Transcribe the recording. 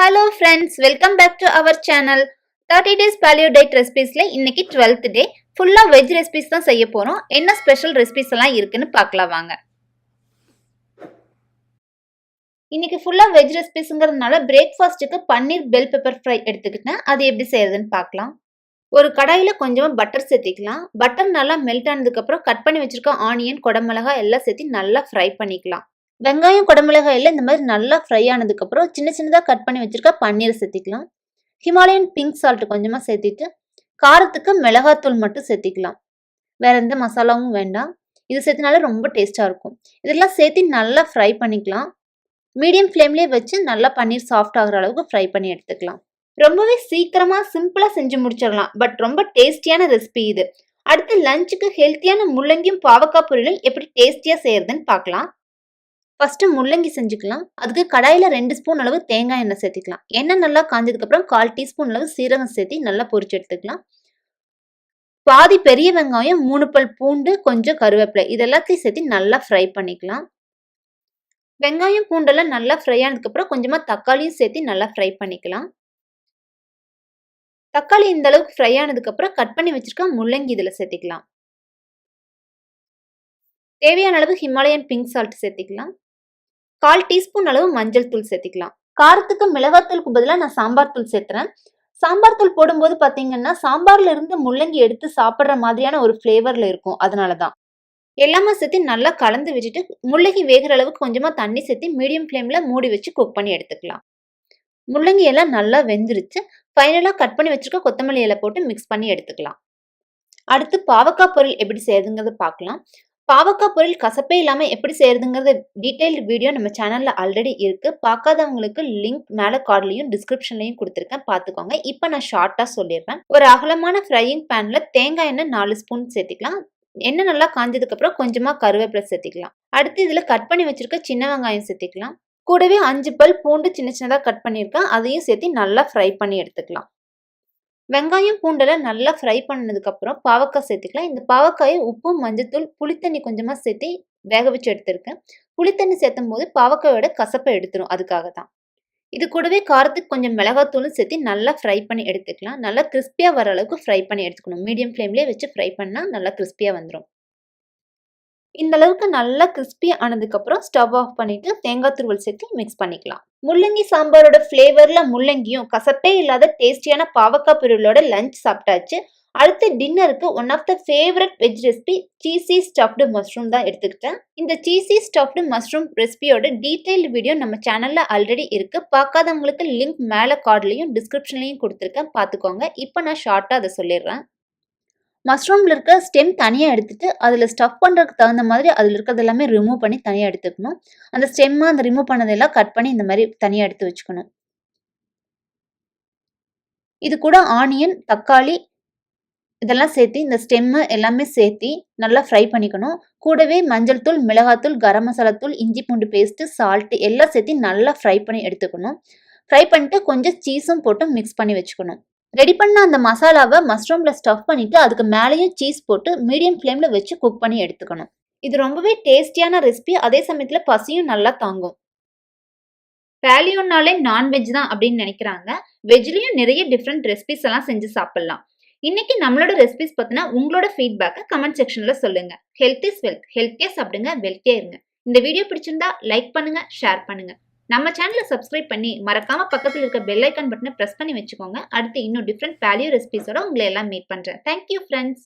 Hello friends, welcome back to our channel. 30 days paleo diet recipes ல இன்னைக்கு 12th day ஃபுல்லா veg recipes தான் செய்ய போறோம். என்ன ஸ்பெஷல் ரெசிபிஸ் எல்லாம் இருக்குன்னு பார்க்கலாம் வாங்க. இன்னைக்கு ஃபுல்லா வெஜ் ரெசிபிஸ்ங்கறதுனால பிரேக்ஃபாஸ்ட்க்கு பன்னீர் பெல் பெப்பர் ஃப்ரை எடுத்துக்கிட்டேன். அது எப்படி செய்யறதுன்னு பார்க்கலாம். ஒரு கடாயில கொஞ்சமா பட்டர் சேர்த்திக்கலாம். பட்டர் நல்லா மெல்ட் ஆனதுக்கு அப்புறம் கட் பண்ணி வச்சிருக்க ஆனியன், குடமிளகாய் எல்லாம் சேர்த்து நல்லா ஃப்ரை பண்ணிக்கலாம். வெங்காயம், குடமிளகாய் எல்லாம் இந்த மாதிரி நல்லா ஃப்ரை ஆனதுக்கு அப்புறம் சின்ன சின்னதாக கட் பண்ணி வச்சிருக்க பன்னீரை சேர்த்திக்கலாம். ஹிமாலயன் பிங்க் சால்ட் கொஞ்சமாக சேர்த்திட்டு காரத்துக்கு மிளகாத்தூள் மட்டும் சேர்த்திக்கலாம். வேற எந்த மசாலாவும் வேண்டாம். இது சேர்த்தினால ரொம்ப டேஸ்டா இருக்கும். இதெல்லாம் சேர்த்து நல்லா ஃப்ரை பண்ணிக்கலாம். மீடியம் ஃப்ளேம்லேயே வச்சு நல்லா பன்னீர் சாஃப்ட் ஆகிற அளவுக்கு ஃப்ரை பண்ணி எடுத்துக்கலாம். ரொம்பவே சீக்கிரமா சிம்பிளா செஞ்சு முடிச்சிடலாம். பட் ரொம்ப டேஸ்டியான ரெசிபி இது. அடுத்து லஞ்சுக்கு ஹெல்த்தியான முள்ளங்கியும் பாவக்காய் பொரியலும் எப்படி டேஸ்டியா செய்யறதுன்னு பார்க்கலாம். ஃபர்ஸ்ட் முள்ளங்கி செஞ்சுக்கலாம். அதுக்கு கடாயில 2 ஸ்பூன் அளவு தேங்காய் எண்ணெய் சேர்த்துக்கலாம். எண்ணெய் நல்லா காஞ்சதுக்கு அப்புறம் 1/4 டீஸ்பூன் அளவு சீரகம் சேர்த்து நல்லா பொரிச்சு எடுத்துக்கலாம். பாதி பெரிய வெங்காயம், 3 பல் பூண்டு, கொஞ்சம் கருவேப்பிலை இது எல்லாத்தையும் சேர்த்து நல்லா ஃப்ரை பண்ணிக்கலாம். வெங்காயம் பூண்டெல்லாம் நல்லா ஃப்ரை ஆனதுக்கு அப்புறம் கொஞ்சமா தக்காளியும் சேர்த்து நல்லா ஃப்ரை பண்ணிக்கலாம். தக்காளி இந்த அளவுக்கு ஃப்ரை ஆனதுக்கு அப்புறம் கட் பண்ணி வச்சிருக்க முள்ளங்கி இதுல சேர்த்துக்கலாம். தேவையான அளவு ஹிமாலயன் பிங்க் சால்ட் சேர்த்துக்கலாம். 1/4 டீஸ்பூன் அளவு மஞ்சள் தூள் சேர்த்துக்கலாம். காரத்துக்கு மிளகாத்தூளுக்கு பதிலாக நான் சாம்பார் தூள் சேர்த்துறேன். சாம்பார் தூள் போடும்போது பார்த்தீங்கன்னா சாம்பார்ல இருந்து முள்ளங்கி எடுத்து சாப்பிட்ற மாதிரியான ஒரு ஃப்ளேவர்ல இருக்கும். அதனாலதான் எல்லாமே சேர்த்து நல்லா கலந்து வச்சுட்டு முள்ளங்கி வேகிற அளவுக்கு கொஞ்சமா தண்ணி சேர்த்து மீடியம் ஃப்ளேம்ல மூடி வச்சு குக் பண்ணி எடுத்துக்கலாம். முள்ளங்கி எல்லாம் நல்லா வெந்துருச்சு. ஃபைனலா கட் பண்ணி வச்சிருக்க கொத்தமல்லி இலை போட்டு மிக்ஸ் பண்ணி எடுத்துக்கலாம். அடுத்து பாவக்காய் பொரியல் எப்படி செய்யறதுங்கிறத பார்க்கலாம். பாவக்காய் பொரியல் கசப்பே இல்லாம எப்படி செய்யறதுங்கிறது டீடைல்டு வீடியோ நம்ம சேனல்ல ஆல்ரெடி இருக்கு. பார்க்காதவங்களுக்கு லிங்க் மேல கார்ட்லயும் டிஸ்கிரிப்ஷன்லயும் கொடுத்துருக்கேன், பார்த்துக்கோங்க. இப்போ நான் ஷார்ட்டா சொல்லிடுறேன். ஒரு அகலமான ஃப்ரையிங் பேன்ல தேங்காய் எண்ணெய் 4 ஸ்பூன் சேர்த்துக்கலாம். எண்ணெய் நல்லா காஞ்சதுக்கு அப்புறம் கொஞ்சமா கருவேப்பிலை சேர்த்துக்கலாம். அடுத்து இதுல கட் பண்ணி வச்சிருக்க சின்ன வெங்காயம் சேர்த்துக்கலாம். கூடவே 5 பல் பூண்டு சின்ன சின்னதா கட் பண்ணியிருக்கேன். அதையும் சேர்த்து நல்லா ஃப்ரை பண்ணி எடுத்துக்கலாம். வெங்காயம் பூண்டெல்லாம் நல்லா ஃப்ரை பண்ணதுக்கு அப்புறம் பாவக்காய் சேர்த்துக்கலாம். இந்த பாவக்காயை உப்பு, மஞ்சத்தூள், புளித்தண்ணி கொஞ்சமா சேர்த்து வேக வச்சு எடுத்திருக்கேன். புளித்தண்ணி சேர்த்தும் போது பாவக்காயோட கசப்பை எடுத்துரும். அதுக்காக தான். இது கூடவே காரத்துக்கு கொஞ்சம் மிளகாத்தூளும் சேர்த்து நல்லா ஃப்ரை பண்ணி எடுத்துக்கலாம். நல்லா கிறிஸ்பியா வர அளவுக்கு ஃப்ரை பண்ணி எடுத்துக்கணும். மீடியம் ஃப்ளேம்லேயே வச்சு ஃப்ரை பண்ணா நல்லா கிறிஸ்பியா வந்துடும். இந்த அளவுக்கு நல்லா கிறிஸ்பி ஆனதுக்கு அப்புறம் ஸ்டவ் ஆஃப் பண்ணிட்டு தேங்காய் துருவல் சேர்த்து மிக்ஸ் பண்ணிக்கலாம். முள்ளங்கி சாம்பாரோட ஃப்ளேவர்ல முள்ளங்கியும் கசப்பே இல்லாத டேஸ்டியான பாவக்காய் பொரியலோட லஞ்ச் சாப்பிட்டாச்சு. அடுத்து டின்னருக்கு one of the favourite veg recipe cheesy stuffed mushroom தான் எடுத்துக்கிட்டேன். இந்த சீசி ஸ்டஃப்டு மஷ்ரூம் ரெசிபியோட டீடைல்டு வீடியோ நம்ம சேனல்ல ஆல்ரெடி இருக்கு. பார்க்காதவங்களுக்கு லிங்க் மேல கார்ட்லயும் டிஸ்கிரிப்ஷன்லயும் கொடுத்துருக்கேன், பார்த்துக்கோங்க. இப்போ நான் ஷார்ட்டா அதை சொல்லிடுறேன். மஷ்ரூம்ல இருக்க ஸ்டெம் தனியா எடுத்துட்டு அதுல ஸ்டஃப் பண்றதுக்கு தகுந்த மாதிரி அதுல இருக்கிறது எல்லாமே ரிமூவ் பண்ணி தனியா எடுத்துக்கணும். அந்த ஸ்டெம் அந்த ரிமூவ் பண்ணதெல்லாம் கட் பண்ணி இந்த மாதிரி தனியா எடுத்து வச்சுக்கணும். இது கூட ஆனியன், தக்காளி இதெல்லாம் சேர்த்து இந்த ஸ்டெம் எல்லாமே சேர்த்து நல்லா ஃப்ரை பண்ணிக்கணும். கூடவே மஞ்சள் தூள், மிளகாத்தூள், கரம் மசாலா தூள், இஞ்சி பூண்டு பேஸ்ட், சால்ட் எல்லாம் சேர்த்து நல்லா ஃப்ரை பண்ணி எடுத்துக்கணும். ஃப்ரை பண்ணிட்டு கொஞ்சம் சீஸும் போட்டு மிக்ஸ் பண்ணி வச்சுக்கணும். ரெடி பண்ண அந்த மசாலாவை மஷ்ரூம்ல ஸ்டஃப் பண்ணிட்டு அதுக்கு மேலேயும் சீஸ் போட்டு மீடியம் ஃப்ளேம்ல வச்சு குக் பண்ணி எடுத்துக்கணும். இது ரொம்பவே டேஸ்டியான ரெசிபி. அதே சமயத்துல பசியும் நல்லா தாங்கும். பேலியோனாலே நான்வெஜ் தான் அப்படின்னு நினைக்கிறாங்க. வெஜ்லயும் நிறைய டிஃப்ரெண்ட் ரெசிபிஸ் எல்லாம் செஞ்சு சாப்பிடலாம். இன்னைக்கு நம்மளோட ரெசிபிஸ் பத்தினா உங்களோட ஃபீட்பேக்கை கமெண்ட் செக்ஷன்ல சொல்லுங்க. Health is wealth. ஹெல்த்தியா சாப்பிடுங்க, வெல்த்தியா இருங்க. இந்த வீடியோ பிடிச்சிருந்தா லைக் பண்ணுங்க, ஷேர் பண்ணுங்க. நம்ம சேனலை சப்ஸ்கிரைப் பண்ணி மறக்காம பக்கத்தில் இருக்க பெல் ஐக்கான் பட்டனை பிரஸ் பண்ணி வச்சுக்கோங்க. அடுத்து இன்னும் டிஃப்ரெண்ட் பேலியோ ரெசிபிஸோட உங்களை எல்லாம் மீட் பண்றேன். Thank you friends.